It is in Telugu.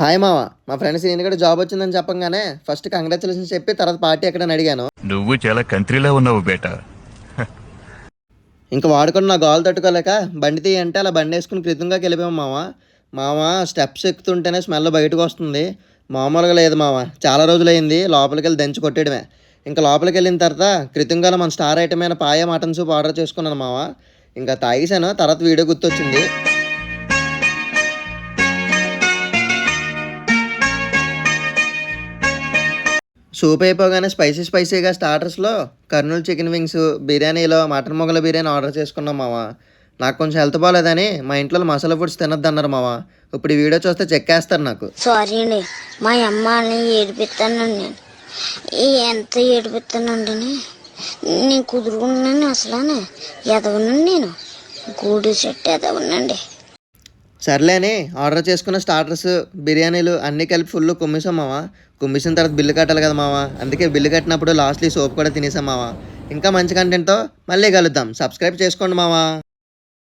హాయ్ మామ, మా ఫ్రెండ్స్ నేను కూడా జాబ్ వచ్చిందని చెప్పంగానే ఫస్ట్ కంగ్రాచులేషన్స్ చెప్పి తర్వాత పార్టీ ఎక్కడని అడిగాను. నువ్వు చాలా కంట్రీలో ఉన్నావు బేటా. ఇంకా వాడుకొని నా గోల్ తట్టుకోలేక బండి తీయి అంటే అలా బండి వేసుకుని కృతంగా వెళ్ళిపోయాం మామ. మామ స్టెప్స్ ఎక్కుతుంటేనే స్మెల్ బయటకు వస్తుంది, మామూలుగా లేదు మామ. చాలా రోజులైంది, లోపలికి వెళ్ళి దంచి కొట్టేయడమే. ఇంకా లోపలికి వెళ్ళిన తర్వాత కృతంగా మన స్టార్ ఐటమ్ అయిన పాయ మటన్ సూప్ ఆర్డర్ చేసుకున్నాను మామ. ఇంకా తాగేసాను, తర్వాత వీడియో గుర్తొచ్చింది. సూప్ అయిపోగానే స్పైసీగా స్టార్టర్స్లో కర్నూలు చికెన్ వింగ్స్, బిర్యానీలో మటన్ మొగల బిర్యానీ ఆర్డర్ చేసుకున్నాం మామ. నాకు కొంచెం హెల్త్ బాగాలేదని మా ఇంట్లో మసాలా ఫుడ్స్ తినొద్దు అన్నారు మామ. ఇప్పుడు ఈ వీడియో చూస్తే చెక్కేస్తారు నాకు. సారీ అండి, మా అమ్మని ఏడిపిస్తానండి. నేను ఎంత ఏడిపిస్తానండి, నేను కుదురుకున్నాను. అసలు ఎదవనండి, నేను గూడు చెట్టు ఎదవనండి. సర్లేని ఆర్డర్ చేసుకున్న స్టార్టర్స్, బిర్యానీలు అన్నీ కలిపి ఫుల్ కుమ్మేసాం మామ. కుమ్మేసిన తర్వాత బిల్లు కట్టాలి కదా మామ, అందుకే బిల్లు కట్టినప్పుడు లాస్ట్లీ సోప్ కూడా తినేసాం మామ. ఇంకా మంచి కంటెంట్తో మళ్ళీ కలుద్దాం. సబ్స్క్రైబ్ చేసుకోండి మామ.